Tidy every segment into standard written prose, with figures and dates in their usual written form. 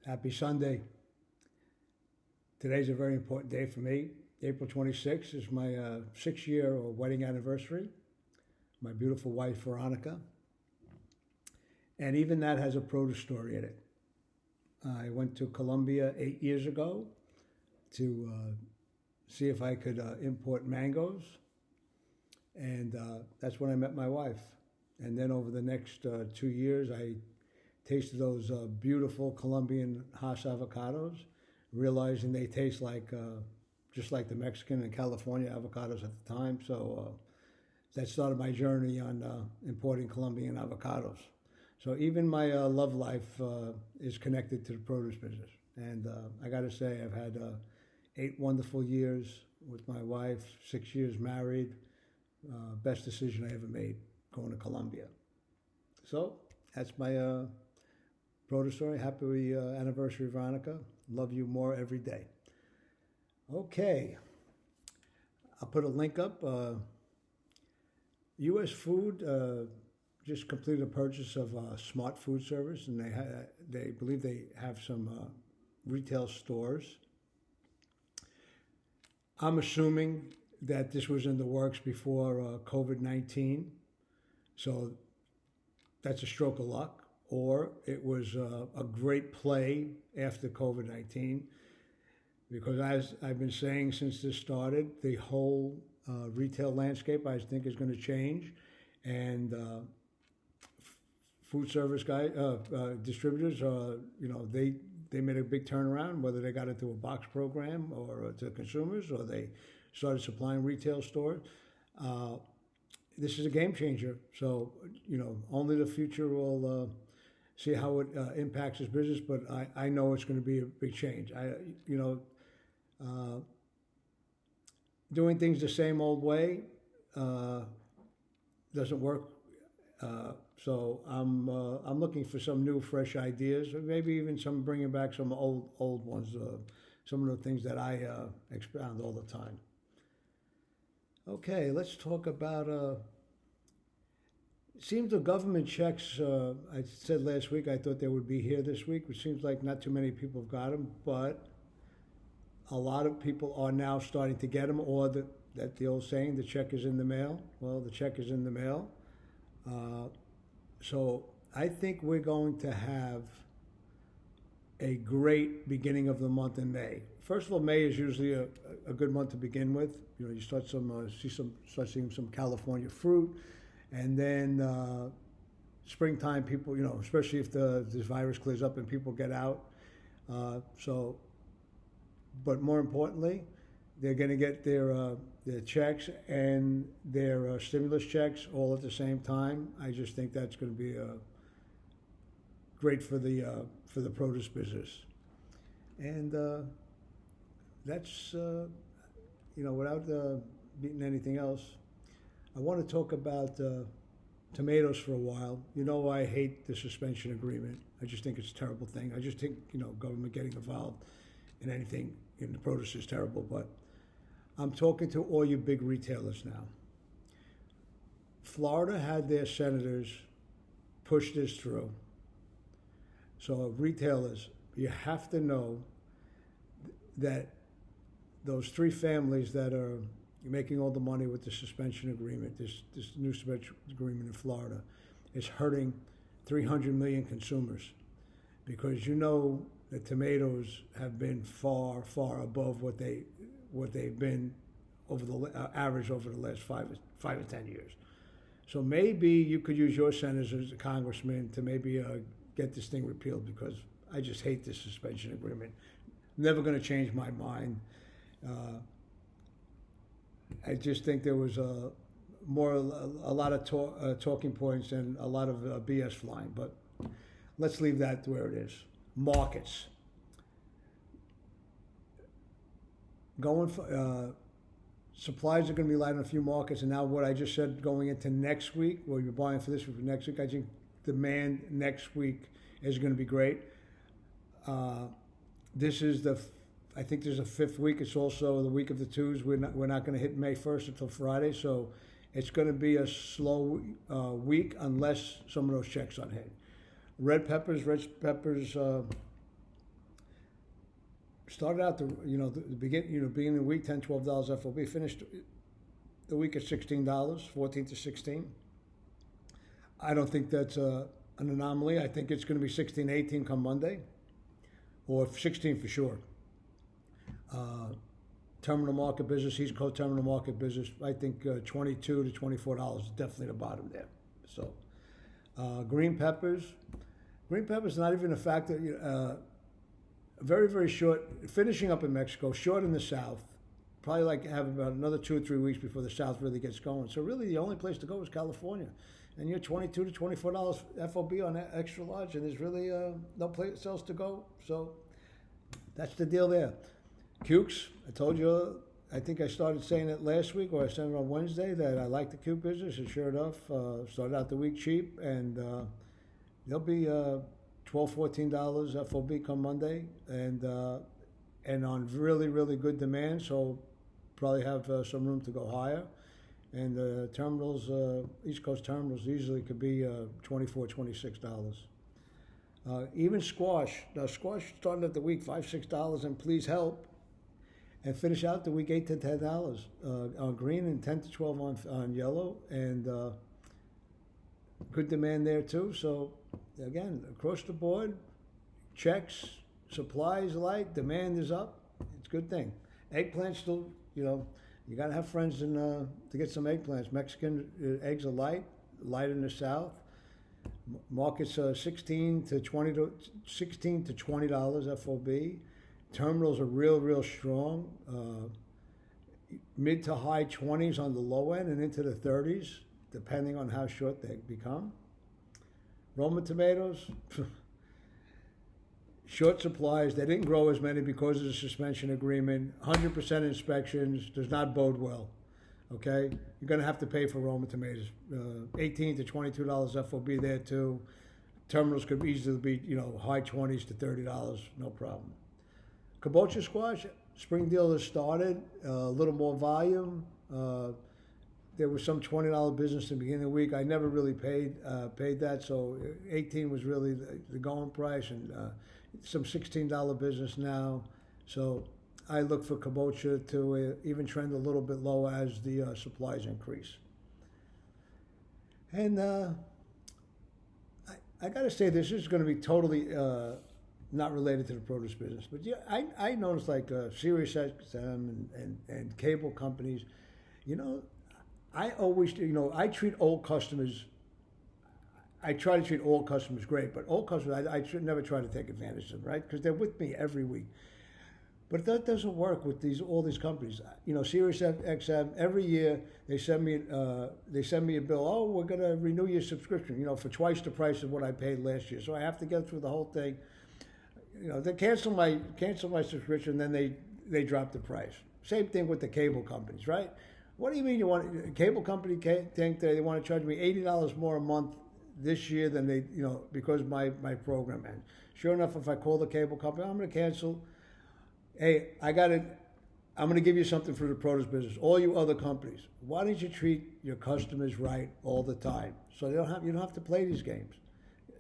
Happy Sunday. Today's a very important day for me. April 26th is my 6-year wedding anniversary. My beautiful wife, Veronica. And even that has a produce story in it. I went to Colombia 8 years ago to see if I could import mangoes. And that's when I met my wife. And then over the next 2 years, I tasted those beautiful Colombian Hass avocados, realizing they taste like just like the Mexican and California avocados at the time. So that started my journey on importing Colombian avocados. So even my love life is connected to the produce business. And I got to say, I've had 8 wonderful years with my wife, 6 years married. Best decision I ever made, going to Colombia. So that's my produce story. Happy anniversary, Veronica. Love you more every day. Okay. I'll put a link up. U.S. Food just completed a purchase of Smart Food Service, and they believe they have some retail stores. I'm assuming that this was in the works before COVID-19, so that's a stroke of luck. Or it was a great play after COVID-19, because as I've been saying since this started, the whole retail landscape I think is going to change, and food service distributors, they made a big turnaround, whether they got into a box program or to consumers, or they started supplying retail stores. This is a game changer. So, only the future will see how it impacts his business, but I know it's going to be a big change. Doing things the same old way doesn't work. So I'm looking for some new, fresh ideas, or maybe even bringing back some old ones. Some of the things that I expound all the time. Okay, let's talk about. It seems the government checks. I said last week I thought they would be here this week. It seems like not too many people have got them, but a lot of people are now starting to get them. Or that the old saying, "The check is in the mail." Well, the check is in the mail. So I think we're going to have a great beginning of the month in May. First of all, May is usually a good month to begin with. You start seeing some California fruit, and then springtime, people, especially if this virus clears up and people get out. But more importantly, they're going to get their checks and their stimulus checks all at the same time. I just think that's going to be great for the produce business, and that's without beating anything else. I want to talk about tomatoes for a while. I hate the suspension agreement. I just think it's a terrible thing. I just think government getting involved in anything in the produce is terrible. But I'm talking to all you big retailers now. Florida had their senators push this through. So retailers, you have to know that those 3 families that are making all the money with the suspension agreement, this new suspension agreement in Florida, is hurting 300 million consumers, because the tomatoes have been far, far above what they've been over the average over the last 5 or 10 years. So maybe you could use your senators as a congressman to maybe get this thing repealed, because I just hate this suspension agreement. Never going to change my mind. I just think there was a lot of talking points and a lot of BS flying. But let's leave that where it is. Markets. Supplies are going to be light in a few markets, and now what I just said going into next week, well, you're buying for this week, for next week, I think demand next week is going to be great. This is I think there's a 5th week. It's also the week of the twos. We're not going to hit May 1st until Friday, so it's going to be a slow week unless some of those checks aren't hit. Red peppers started out the beginning of the week, $10, $12 FOB. Finished the week at $16, 14 to 16. I don't think that's an anomaly. I think it's going to be 16, 18 come Monday, or 16 for sure. Terminal market business, East Coast terminal market business, I think $22 to $24 is definitely the bottom there. So, green peppers not even a factor. Very, very short, finishing up in Mexico, short in the South. Probably like have about another 2 or 3 weeks before the South really gets going. So really the only place to go is California. And you're $22 to $24 FOB on extra large, and there's really no place else to go. So that's the deal there. Cukes, I told you, I think I started saying it last week, or I said it on Wednesday, that I like the Cuke business, and sure enough, started out the week cheap, and they'll be $12, $14 FOB come Monday, and on really, really good demand, so probably have some room to go higher. And terminals, East Coast terminals easily could be $24, $26. Even squash. Now squash started at the week $5, $6, and please help, and finish out the week $8 to $10 on green, and 10 to 12 on yellow, and good demand there too. So again, across the board, checks, supplies light, demand is up. It's a good thing. Eggplants still, you got to have friends to get some eggplants. Mexican eggs are light in the South. Markets are $16 to $20 FOB. Terminals are real strong. Mid to high 20s on the low end and into the 30s, depending on how short they become. Roma tomatoes, short supplies. They didn't grow as many because of the suspension agreement. 100% inspections does not bode well. Okay, you're going to have to pay for Roma tomatoes. $18 to $22 FOB there too. Terminals could easily be high 20s to $30, no problem. Kabocha squash, spring deal has started. A little more volume. There was some $20 business in the beginning of the week. I never really paid that, so 18 was really the going price, and some $16 business now. So I look for kabocha to even trend a little bit lower as the supplies increase. And I got to say, this is going to be totally not related to the produce business, but yeah, I noticed like Sirius XM and cable companies, I always, I treat old customers. I try to treat all customers great, but old customers, I should never try to take advantage of them, right? Because they're with me every week. But that doesn't work with all these companies. Sirius XM, every year they send me a bill. Oh, we're going to renew your subscription, for twice the price of what I paid last year. So I have to go through the whole thing. They cancel my subscription, then they drop the price. Same thing with the cable companies, right? What do you mean you want a cable company think they want to charge me $80 more a month this year than they, because my program ends? Sure enough, if I call the cable company, I'm going to cancel. Hey, I'm going to give you something for the produce business. All you other companies, why don't you treat your customers right all the time? So you don't have to play these games.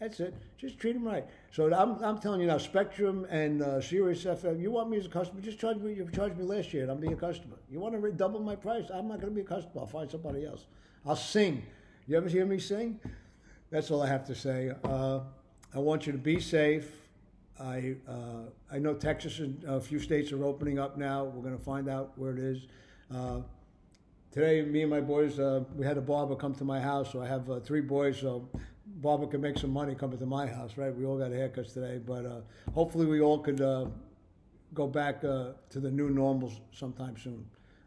That's it. Just treat them right. So I'm telling you now, Spectrum and Sirius FM, you want me as a customer, just charge me. You charged me last year, and I'm being a customer. You want to double my price? I'm not going to be a customer. I'll find somebody else. I'll sing. You ever hear me sing? That's all I have to say. I want you to be safe. I know Texas and a few states are opening up now. We're going to find out where it is. Today, me and my boys, we had a barber come to my house, so I have 3 boys, so barber can make some money coming to my house, right? We all got haircuts today, but hopefully we all could go back to the new normals sometime soon.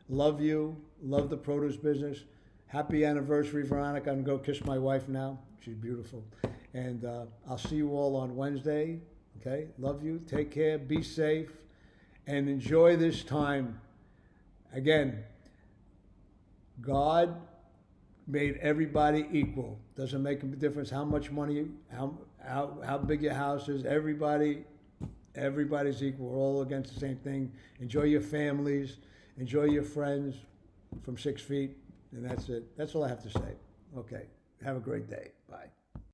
Love you. Love the produce business. Happy anniversary, Veronica. I'm going to go kiss my wife now. She's beautiful. And I'll see you all on Wednesday. Okay? Love you. Take care. Be safe. And enjoy this time. Again, God made everybody equal. Doesn't make a difference how much money, how big your house is. Everybody's equal. We're all against the same thing. Enjoy your families. Enjoy your friends from 6 feet. And that's it. That's all I have to say. Okay. Have a great day. Bye.